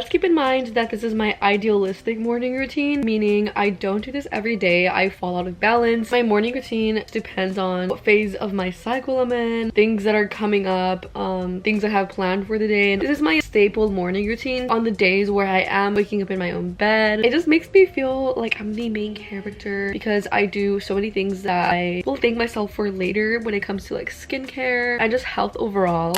let's keep in mind that this is my idealistic morning routine, meaning I don't do this every day. I fall out of balance. My morning routine depends on what phase of my cycle I'm in, things that are coming up, things I have planned for the day. And this is my staple morning routine on the days where I am waking up in my own bed. It just makes me feel like I'm the main character because I do so many things that I will thank myself for later when it comes to like skincare and just health overall.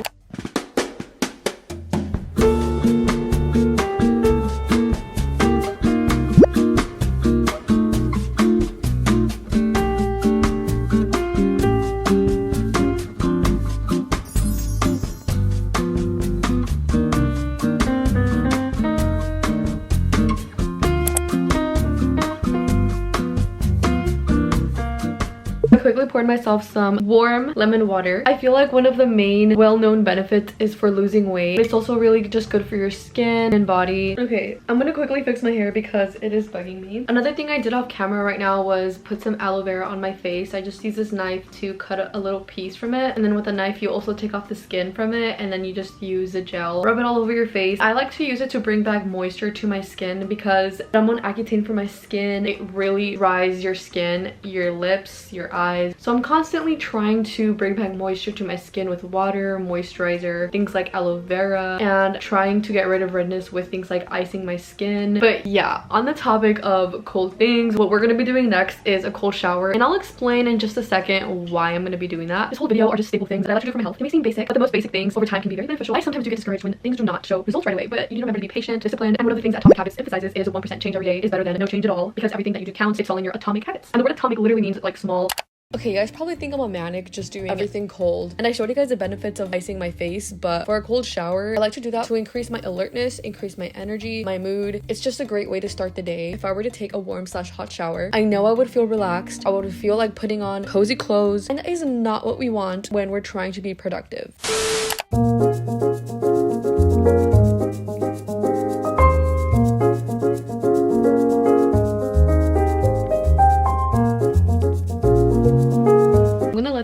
I quickly poured myself some warm lemon water. I feel like one of the main well-known benefits is for losing weight. It's also really just good for your skin and body. Okay, I'm gonna quickly fix my hair because it is bugging me. Another thing I did off camera right now was put some aloe vera on my face. I just use this knife to cut a little piece from it, and then with a knife you also take off the skin from it, and then you just use the gel, rub it all over your face. I like to use it to bring back moisture to my skin because I'm on Accutane for my skin. It really dries your skin, your lips, your eyes. So I'm constantly trying to bring back moisture to my skin with water, moisturizer, things like aloe vera, and trying to get rid of redness with things like icing my skin. But yeah, on the topic of cold things, what we're gonna be doing next is a cold shower, and I'll explain in just a second why I'm gonna be doing that. This whole video are just staple things that I like to do for my health. They may seem basic, but the most basic things over time can be very beneficial. I sometimes do get discouraged when things do not show results right away, but you need to remember to be patient, disciplined, and one of the things that Atomic Habits emphasizes is 1% change every day is better than no change at all, because everything that you do counts. It's all in your atomic habits. And the word atomic literally means like small. Okay, you guys probably think I'm a manic just doing everything cold, and I showed you guys the benefits of icing my face, but for a cold shower I like to do that to increase my alertness, increase my energy, my mood. It's just a great way to start the day. If I were to take a warm/hot shower, I know I would feel relaxed. I would feel like putting on cozy clothes, and that is not what we want when we're trying to be productive.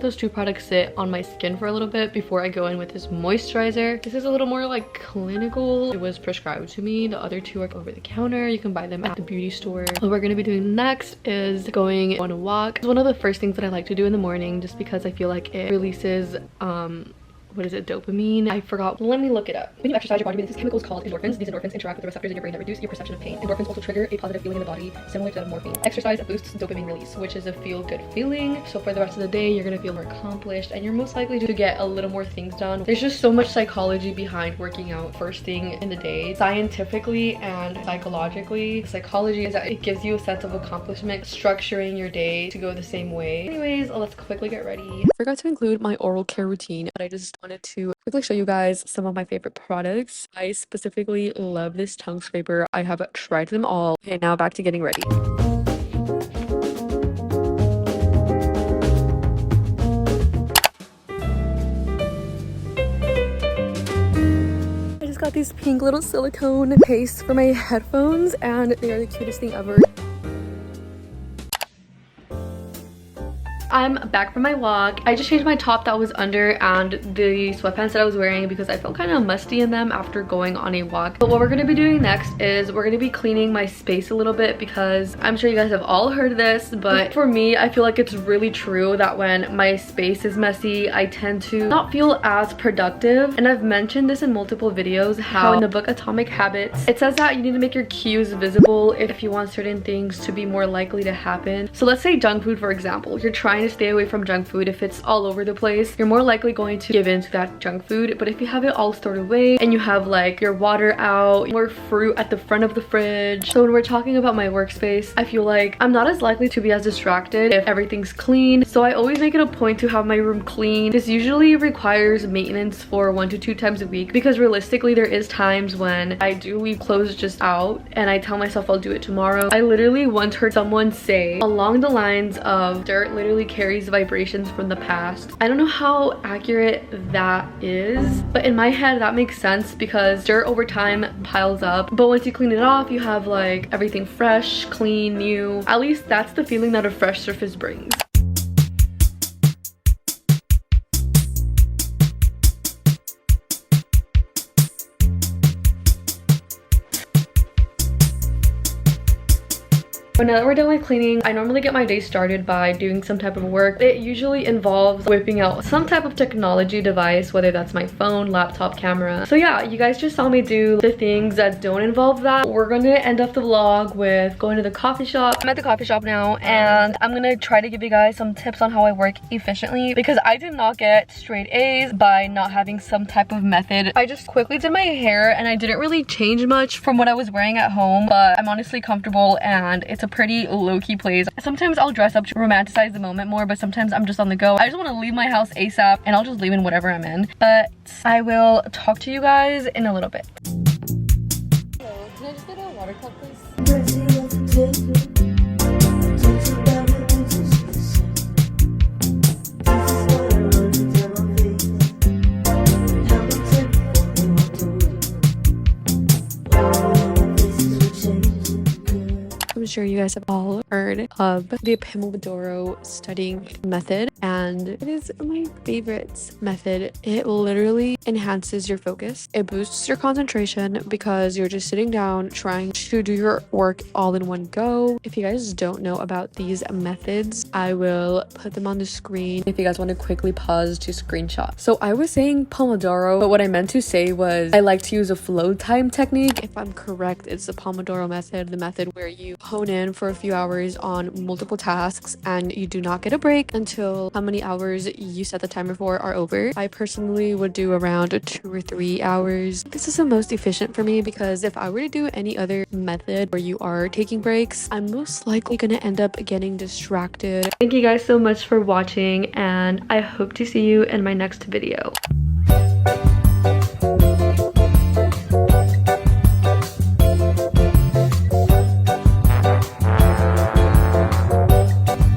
Those two products sit on my skin for a little bit before I go in with this moisturizer. This is a little more like clinical. It was prescribed to me. The other two are over the counter. You can buy them at the beauty store. What we're gonna be doing next is going on a walk. It's one of the first things that I like to do in the morning just because I feel like it releases what is it, dopamine? I forgot. Let me look it up. When you exercise, your body releases chemicals called endorphins. These endorphins interact with the receptors in your brain that reduce your perception of pain. Endorphins also trigger a positive feeling in the body, similar to that of morphine. Exercise boosts dopamine release, which is a feel-good feeling. So for the rest of the day, you're gonna feel more accomplished, and you're most likely to get a little more things done. There's just so much psychology behind working out first thing in the day. Scientifically and psychologically, psychology is that it gives you a sense of accomplishment, structuring your day to go the same way. Anyways, let's quickly get ready. I forgot to include my oral care routine, but I just wanted to quickly show you guys some of my favorite products. I specifically love this tongue scraper. I have tried them all. Okay, now back to getting ready. I just got these pink little silicone case for my headphones, and they are the cutest thing ever. I'm back from my walk. I just changed my top that was under and the sweatpants that I was wearing because I felt kind of musty in them after going on a walk. But what we're going to be doing next is we're going to be cleaning my space a little bit because I'm sure you guys have all heard this, but for me, I feel like it's really true that when my space is messy, I tend to not feel as productive. And I've mentioned this in multiple videos, how in the book Atomic Habits, it says that you need to make your cues visible if you want certain things to be more likely to happen. So let's say junk food, for example. You're trying to stay away from junk food. If it's all over the place, you're more likely going to give in to that junk food. But if you have it all stored away and you have like your water out, more fruit at the front of the fridge. So when we're talking about my workspace, I feel like I'm not as likely to be as distracted if everything's clean. So I always make it a point to have my room clean. This usually requires maintenance for 1 to 2 times a week because realistically there is times when I do leave clothes just out and I tell myself I'll do it tomorrow. I literally once heard someone say along the lines of dirt literally carries vibrations from the past. I don't know how accurate that is, but in my head that makes sense because dirt over time piles up, but once you clean it off, you have like everything fresh, clean, new. At least that's the feeling that a fresh surface brings. But now that we're done with cleaning, I normally get my day started by doing some type of work. It usually involves whipping out some type of technology device, whether that's my phone, laptop, camera. So yeah, you guys just saw me do the things that don't involve that. We're gonna end up the vlog with going to the coffee shop. I'm at the coffee shop now, and I'm gonna try to give you guys some tips on how I work efficiently, because I did not get straight A's by not having some type of method. I just quickly did my hair and I didn't really change much from what I was wearing at home, but I'm honestly comfortable and it's a pretty low-key place. Sometimes I'll dress up to romanticize the moment more, but sometimes I'm just on the go. I just want to leave my house ASAP and I'll just leave in whatever I'm in. But I will talk to you guys in a little bit. Hello, can I just get a water cup, please? I'm sure you guys have all heard of the Pomodoro studying method, and it is my favorite method. It literally enhances your focus. It boosts your concentration because you're just sitting down trying to do your work all in one go. If you guys don't know about these methods, I will put them on the screen if you guys want to quickly pause to screenshot. So I was saying Pomodoro, but what I meant to say was I like to use a flow time technique. If I'm correct, it's the Pomodoro method, the method where you hone in for a few hours on multiple tasks and you do not get a break until how many hours you set the timer for are over. I personally would do around 2 or 3 hours. This is the most efficient for me because if I were to do any other method where you are taking breaks, I'm most likely going to end up getting distracted. Thank you guys so much for watching, and I hope to see you in my next video.